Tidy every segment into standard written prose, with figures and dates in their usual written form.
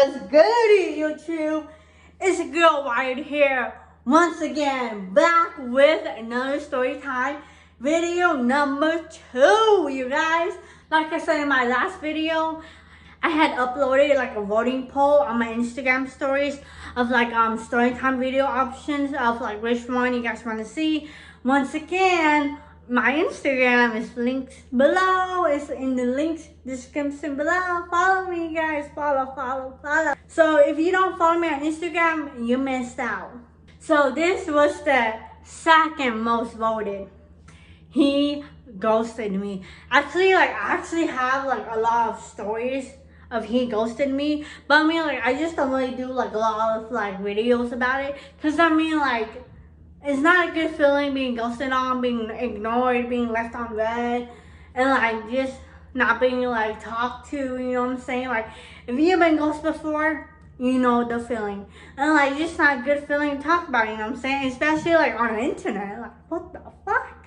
What's good, YouTube? It's your girl Wired here, once again, back with another story time video number 2, you guys. Like I said in my last video, I had uploaded like a voting poll on my Instagram stories of like story time video options of like which one you guys want to see. Once again, my Instagram is linked below. It's in the links description below. Follow me, guys. Follow. So if you don't follow me on Instagram, you missed out. So this was the second most voted. He ghosted me. Actually, I actually have like a lot of stories of he ghosted me, but I mean, I just don't really do like a lot of like videos about it, because I mean, it's not a good feeling being ghosted on, being ignored, being left on red, and just not being talked to, you know what I'm saying? If you've been ghosted before, you know the feeling. And just not a good feeling to talk about, you know what I'm saying? Especially on the internet, what the fuck?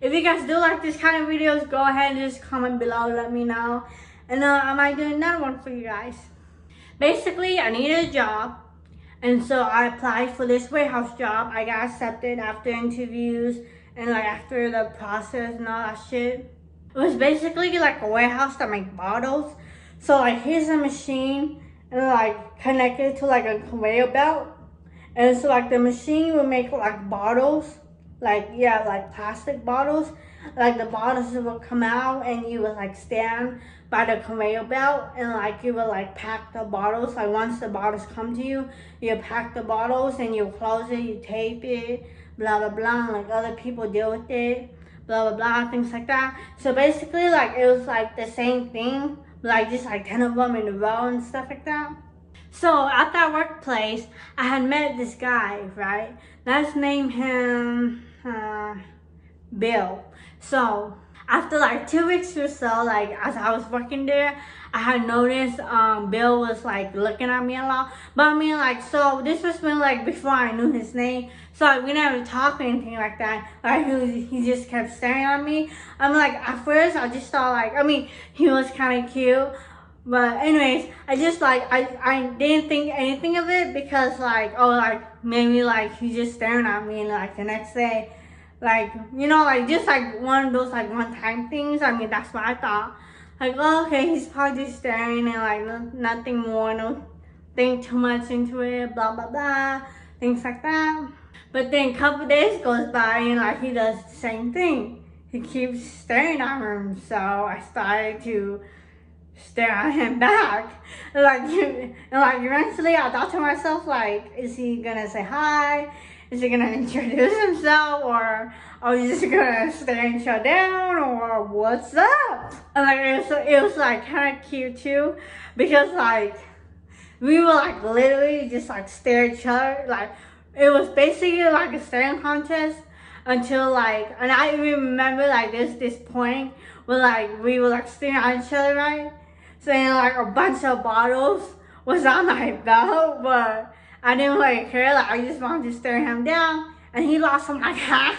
If you guys do like this kind of videos, go ahead and just comment below, let me know. And I might do another one for you guys. Basically, I needed a job. And so I applied for this warehouse job. I got accepted after interviews and after the process and all that shit. It was basically a warehouse that make bottles. So here's a machine and connected to a conveyor belt. And so the machine would make bottles. Plastic bottles. The bottles would come out and you would stand by the conveyor belt and you would pack the bottles. Once the bottles come to you, you pack the bottles and you close it, you tape it, blah blah blah, other people deal with it, blah blah blah, things like that. So basically it was the same thing, just 10 of them in a row and stuff like that. So at that workplace, I had met this guy, right? Let's name him Bill. So after 2 weeks or so, as I was working there, I had noticed Bill was looking at me a lot. But I mean so this was when before I knew his name. So we never talked or anything like that. He just kept staring at me. I'm at first I just thought I mean he was kind of cute. But anyways, I just I didn't think anything of it because maybe he's just staring at me and the next day, just one of those one-time things. I mean, that's what I thought. Oh, okay, he's probably just staring and nothing more, no think too much into it, blah blah blah, things like that. But then a couple days goes by and he does the same thing. He keeps staring at him, so I started to stare at him back. And eventually I thought to myself, is he gonna say hi? Is he gonna introduce himself, or are we just gonna stare and shut down, or what's up? And it was kind of cute too, because we were literally just stare at each other. It was basically a staring contest until and I even remember this point where we were staring at each other, right? So then a bunch of bottles was on my belt, but I didn't really care. I just wanted to stare him down, and he lost some half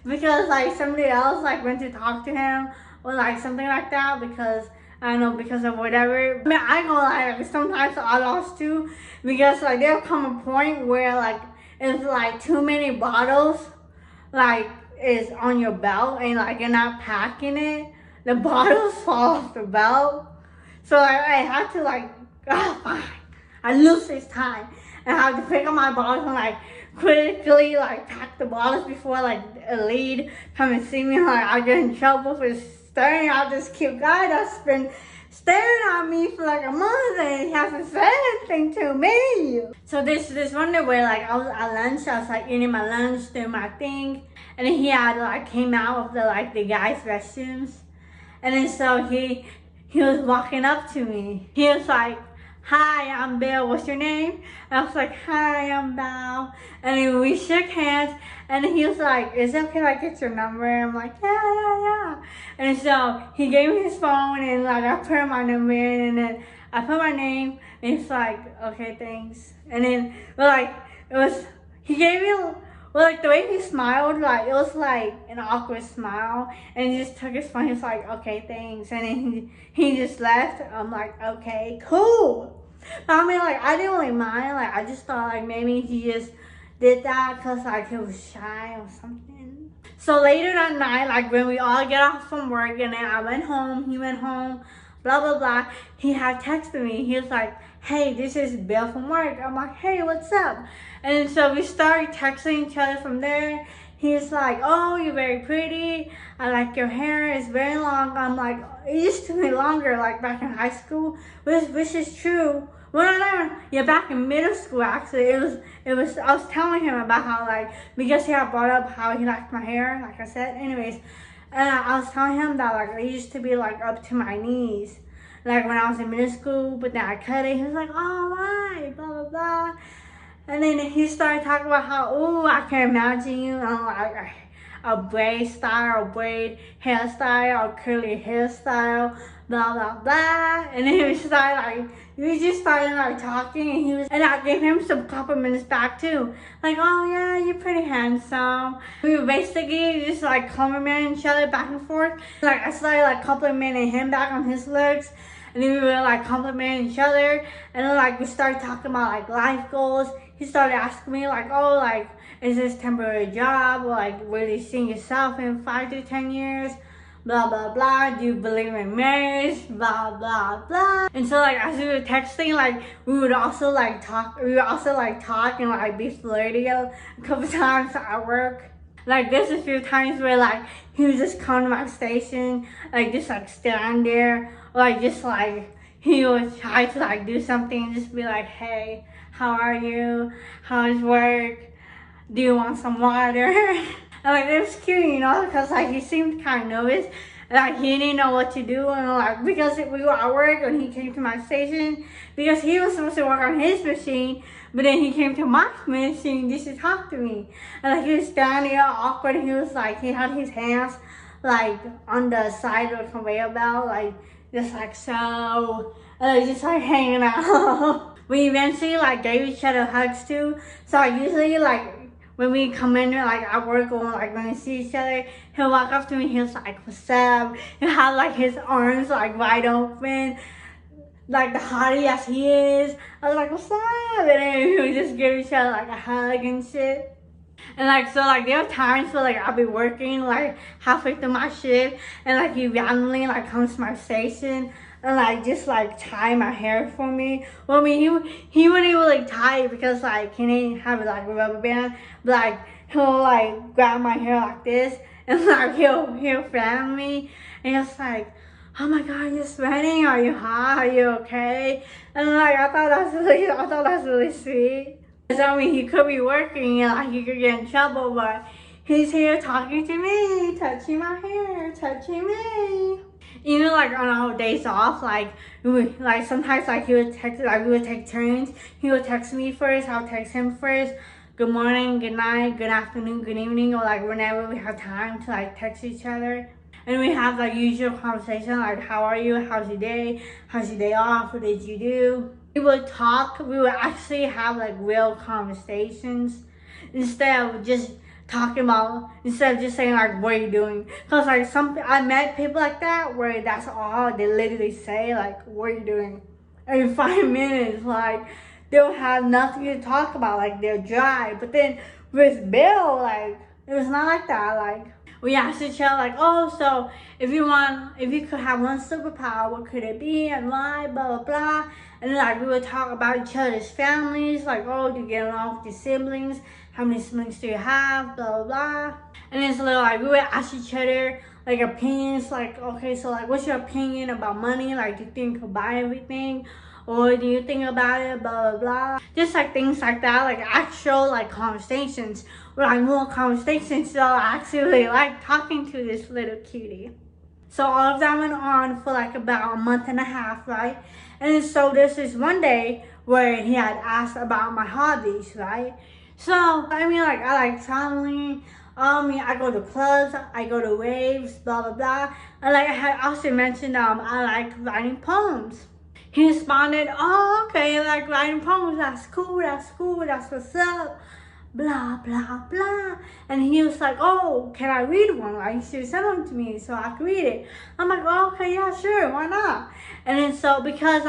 because somebody else went to talk to him or something like that, because I don't know, because of whatever. I mean, I go sometimes I lost too, because there'll come a point where if too many bottles is on your belt and you're not packing it, the bottles fall off the belt. So I had to oh fine, I lose this time and I have to pick up my bottles and quickly pack the bottles before a lead come and see me. I get in trouble for staring at this cute guy that's been staring at me for a month and he hasn't said anything to me. So this one day where I was at lunch, I was eating my lunch, doing my thing, and then he had came out of the guys' restrooms, and then so he was walking up to me. He was hi, I'm Bill, what's your name? And I was hi, I'm Bao. And then we shook hands, and he was is it okay if I get your number? I'm yeah. And so he gave me his phone, and I put my number in, and then I put my name, and he's okay, thanks. And then it was, he gave me, the way he smiled, it was an awkward smile, and he just took his phone. He was okay, thanks, and then he just left. I'm okay, cool. But I mean, like, I didn't really mind. Like, I just thought, like, maybe he just did that because, like, he was shy or something. So later that night, like, when we all get off from work and then I went home, he went home, blah, blah, blah, he had texted me. He was like, hey, this is Bill from work. I'm like, hey, what's up? And so we started texting each other from there. He's like, oh, you're very pretty. I like your hair. It's very long. I'm like, it used to be longer, like back in high school, which is true. Well, no, yeah, back in middle school, actually, it was, I was telling him about how, like, because he had brought up how he liked my hair, like I said, anyways, and I was telling him that, like, it used to be, like, up to my knees, like, when I was in middle school, but then I cut it. He was like, oh, why, blah, blah, blah. And then he started talking about how, ooh, I can imagine you on like a braid style, or braid hairstyle, or curly hairstyle, blah, blah, blah. And then we just started like talking, and I gave him some compliments back too. Like, oh yeah, you're pretty handsome. We were basically just like complimenting each other back and forth. Like, I started like complimenting him back on his looks. And then we were like complimenting each other, and then like we started talking about like life goals. He started asking me like, oh, like, is this temporary job, or like, where do you see yourself in 5 to 10 years? Blah, blah, blah. Do you believe in marriage? Blah, blah, blah. And so like, as we were texting, like, we would also like talk and like be flirty a couple times at work. Like, there's a few times where like he would just come to my station, like just like stand there, or like just like he would try to like do something and just be like, hey, how are you? How's work? Do you want some water? And like, it was cute, you know, because like he seemed kind of nervous. Like, he didn't know what to do, and like, because we were at work and he came to my station, because he was supposed to work on his machine, but then he came to my machine just to talk to me. And like, he was standing there awkward, and he was like, he had his hands like on the side of the conveyor belt, like just like so, and like, just like hanging out. We eventually like gave each other hugs too. So I usually like, when we come in like at work, or like when we see each other, he'll walk up to me, he'll like, what's up? He'll have like his arms like wide open, like the hottie as he is. I was like, what's up? And then we would just give each other like a hug and shit. And like, so like, there are times where like I'll be working like halfway through my shift, and like he randomly like comes to my station and like just like tie my hair for me. Well, I mean, he wouldn't even like tie it because like he didn't have like a rubber band, but like he'll like grab my hair like this, and like he'll fan me, and it's like, oh my god, you're sweating, are you hot, are you okay? And like, I thought that's really sweet. So I mean, he could be working and like he could get in trouble, but he's here talking to me, touching my hair, touching me. Even like on our days off, like sometimes like he would text, like we would take turns. He would text me first, I'll text him first. Good morning, good night, good afternoon, good evening, or like whenever we have time to like text each other. And we have like usual conversation, like, how are you, how's your day off, what did you do? We would talk, we would actually have like real conversations instead of just saying like, what are you doing? Because like I met people like that where that's all they literally say, like, what are you doing? Every 5 minutes, like, they'll have nothing to talk about, like they're dry. But then with Bill, like, it was not like that. Like, we asked each other like, oh, so if you could have one superpower, what could it be and why, blah, blah, blah. And then like we would talk about each other's families, like, oh, do you get along with your siblings? How many siblings do you have? Blah, blah, blah. And then so like we would ask each other like opinions, like, okay, so like, what's your opinion about money? Like, do you think you could buy everything? Or do you think about it, blah, blah, blah. Just like things like that, like actual like conversations. Or like more conversations, so I actually like talking to this little cutie. So all of that went on for like about a month and a half, right? And so there's this one day where he had asked about my hobbies, right? So, I mean, like, I like traveling, I go to clubs, I go to raves, blah, blah, blah. And like, I had also mentioned, I like writing poems. He responded, oh, okay, you like writing poems, that's cool, that's what's up, blah, blah, blah. And he was like, oh, can I read one? Like, she sent them to me so I could read it. I'm like, oh, okay, yeah, sure, why not? And then so, because,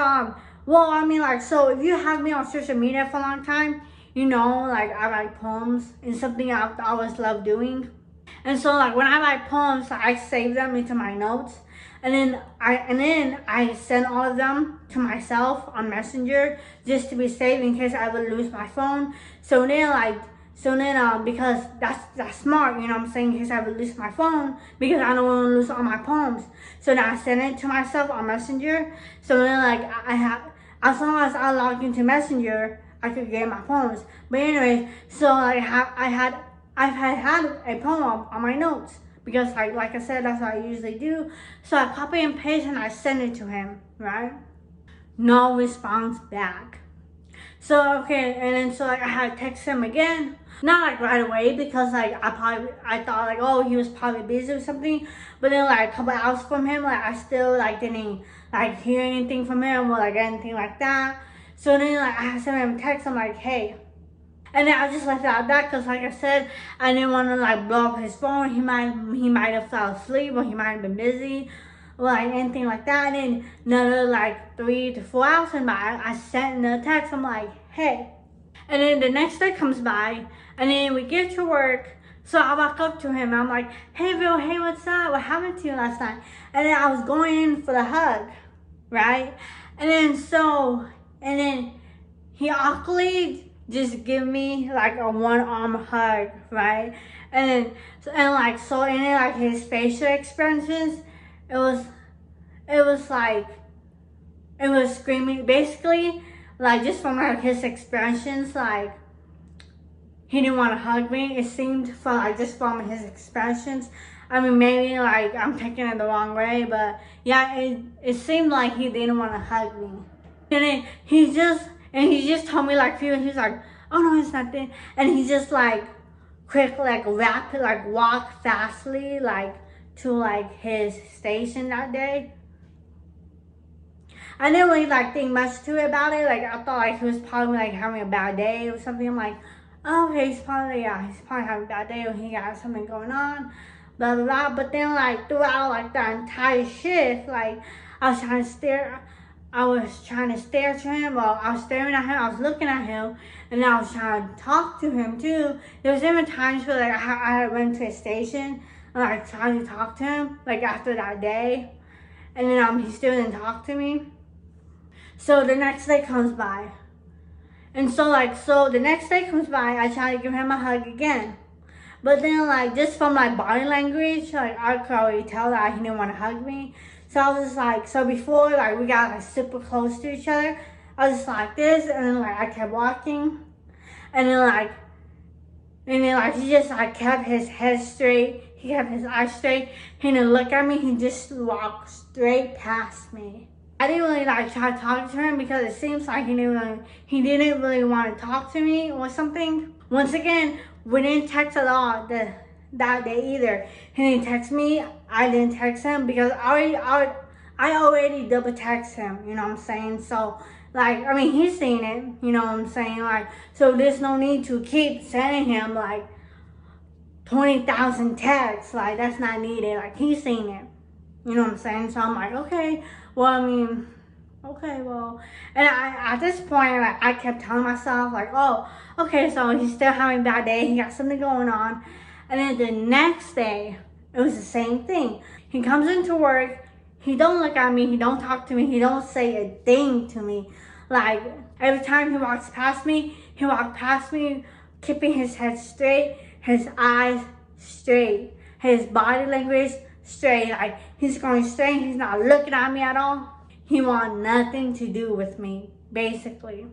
Well, I mean, like, so if you have me on social media for a long time, you know, like, I write poems and something I've always loved doing. And so, like, when I write poems, I save them into my notes. And then I send all of them to myself on Messenger just to be saved in case I would lose my phone. Because that's smart, you know what I'm saying, in case I would lose my phone, because I don't want to lose all my poems. So then I send it to myself on Messenger. So then, like, I have, as long as I log into Messenger, I could get my poems. But anyway, so like, I've had a poem on my notes because, like I said, that's what I usually do. So I copy and paste and I send it to him, right? No response back. So okay, and then so like I had to text him again, not like right away because like I thought like, oh, he was probably busy or something. But then like a couple hours from him, like I still like didn't like hear anything from him or like anything like that. So then like I sent him a text. I'm like, hey. And then I just left it at that because, like I said, I didn't want to like blow up his phone. He might have fell asleep or he might have been busy or like anything like that. And then another like 3 to 4 hours went by. I sent a text. I'm like, hey. And then the next day comes by, and then we get to work. So I walk up to him. And I'm like, hey, Bill. Hey, what's up? What happened to you last night? And then I was going in for the hug, right? And then he awkwardly just give me like a one-arm hug, right? And then his facial expressions, it was screaming, basically, like just from like his expressions, like he didn't want to hug me. It seemed just from his expressions. I mean, maybe like I'm taking it the wrong way, but yeah, it seemed like he didn't want to hug me. And then he just told me like he was like, oh no, it's nothing. And he just like rapid, like walk fastly like to like his station that day. I didn't really like think much to it about it. Like I thought like he was probably like having a bad day or something. I'm like, oh, okay, he's probably having a bad day or he got something going on, blah blah blah. But then like throughout like the entire shift, like I was trying to stare to him, or I was staring at him, I was looking at him, and I was trying to talk to him too. There was even times where like I went to a station and I tried to talk to him, like after that day, and then he still didn't talk to me. So the next day comes by, and so the next day comes by, I try to give him a hug again. But then like just from my body language, like I could already tell that he didn't want to hug me. So I was just like, so before like we got like super close to each other, I was just like this, and then like I kept walking, and then he just like kept his head straight, he kept his eyes straight, he didn't look at me, he just walked straight past me. I didn't really like try to talk to him because it seems like he didn't really want to talk to me or something. Once again, we didn't text at all that day either. He didn't text me, I didn't text him because I already double text him, you know what I'm saying? So like, I mean, he's seen it, you know what I'm saying? Like, so there's no need to keep sending him like 20,000 texts, like that's not needed. Like he's seen it, you know what I'm saying? So I'm like, okay, and at this point, like I kept telling myself like, oh, okay, so he's still having a bad day, he got something going on. And then the next day, it was the same thing. He comes into work, he don't look at me, he don't talk to me, he don't say a thing to me. Like, every time he walks past me, keeping his head straight, his eyes straight, his body language straight. Like, he's going straight, he's not looking at me at all. He wants nothing to do with me, basically.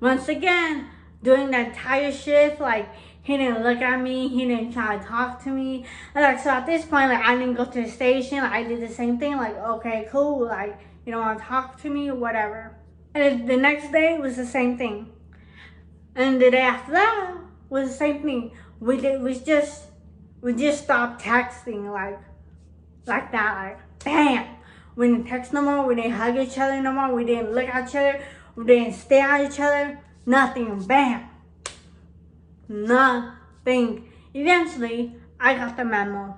Once again, during the entire shift, like, he didn't look at me, he didn't try to talk to me. And like, so at this point, like, I didn't go to the station, like, I did the same thing, like, okay, cool, like, you don't want to talk to me or whatever. And the next day was the same thing. And the day after that was the same thing. We just stopped texting, like that, like, bam. We didn't text no more, we didn't hug each other no more, we didn't look at each other, we didn't stare at each other, nothing, bam. Nothing. Eventually, I got the memo.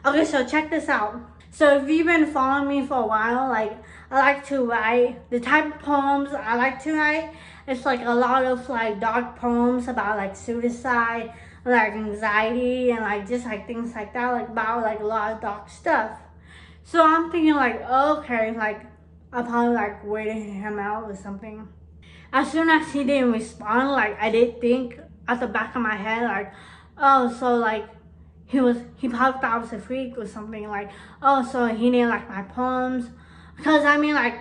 Okay, so check this out. So if you've been following me for a while, like I like to write. The type of poems I like to write, it's like a lot of like dark poems about like suicide, like anxiety, and like just like things like that, like about like a lot of dark stuff. So I'm thinking like, okay, like I'll probably like waiting him out or something. As soon as he didn't respond, like I did think at the back of my head, like, oh, so like he probably thought I was a freak or something, like, oh, so he didn't like my poems. Because I mean, like,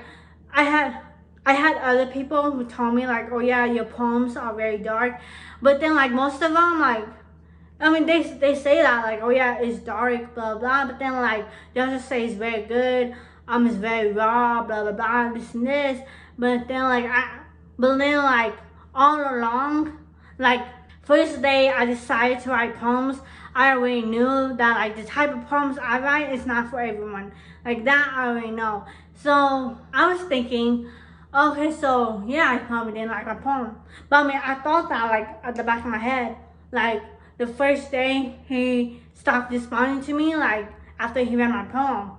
I had other people who told me like, oh yeah, your poems are very dark, but then like most of them, like, I mean, they say that like, oh yeah, it's dark, blah blah, but then like they also say it's very good, it's very raw, blah blah blah, this and this, but then like all along, like first day I decided to write poems, I already knew that like the type of poems I write is not for everyone. Like that I already know. So I was thinking, okay, so yeah, I probably didn't like my poem. But I mean, I thought that like at the back of my head, like the first day he stopped responding to me, like after he read my poem.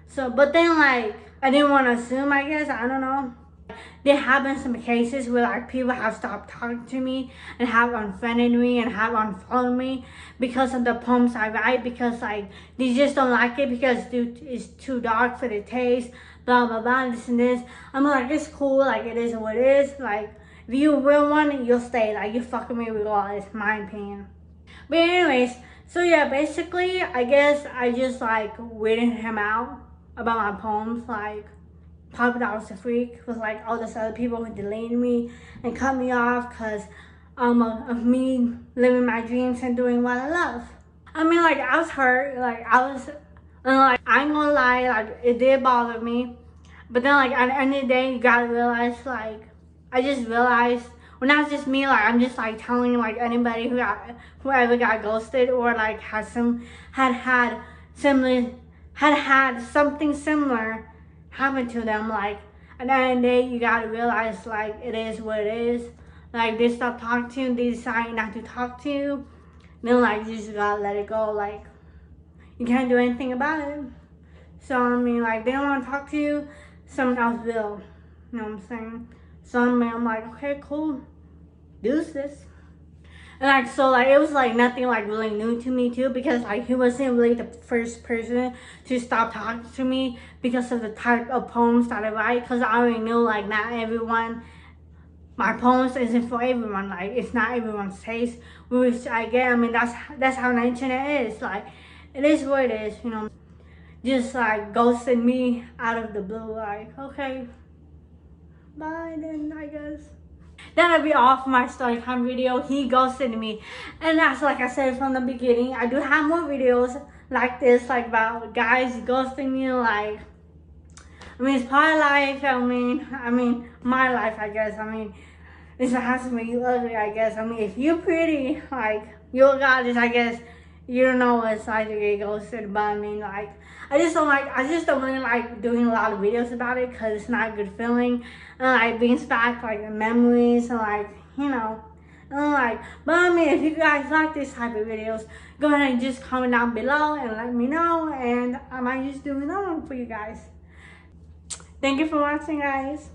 So, but then like, I didn't want to assume, I guess, I don't know. There have been some cases where like people have stopped talking to me and have unfriended me and have unfollowed me because of the poems I write, because like they just don't like it because it's too dark for their taste, blah blah blah, this and this. I'm like, it's cool, like it is what it is. Like if you will want it, you'll stay. Like you fucking me regardless, my opinion. But anyways, so yeah, basically I guess I just like waited him out about my poems, like probably that I was a freak with like all these other people who deleted me and cut me off because of me living my dreams and doing what I love. I mean, like I was hurt, like like I ain't gonna lie, like it did bother me, but then like at the end of the day, you gotta realize, like I just realized, well, not just me, like I'm just like telling like anybody whoever got ghosted or like had something similar happen to them, like at the end of the day, you gotta realize like it is what it is. Like they stop talking to you, they decide not to talk to you, then like you just gotta let it go. Like you can't do anything about it. So I mean, like they don't want to talk to you, someone else will. You know what I'm saying? So I mean, I'm like, okay, cool, deuces. And like, so like it was like nothing like really new to me too, because like he wasn't really the first person to stop talking to me because of the type of poems that I write, because I already knew like not everyone, my poems isn't for everyone, like it's not everyone's taste, which I get. I mean, that's how the internet is, like it is what it is, you know. Just like ghosted me out of the blue, like okay, bye then, I guess. That'll be all for my story time video. He ghosted me, and that's like I said from the beginning, I do have more videos like this, like about guys ghosting me. Like I mean, it's part of life. I mean my life, I guess. I mean, it's not has to make you ugly, I guess. I mean, if you're pretty, like you're gorgeous, I guess you don't know what it's like to get ghosted. But I mean, like I just don't really like doing a lot of videos about it because it's not a good feeling, and like brings back like the memories and like, you know, and like, but I mean, if you guys like this type of videos, go ahead and just comment down below and let me know, and I might just do another one for you guys. Thank you for watching, guys.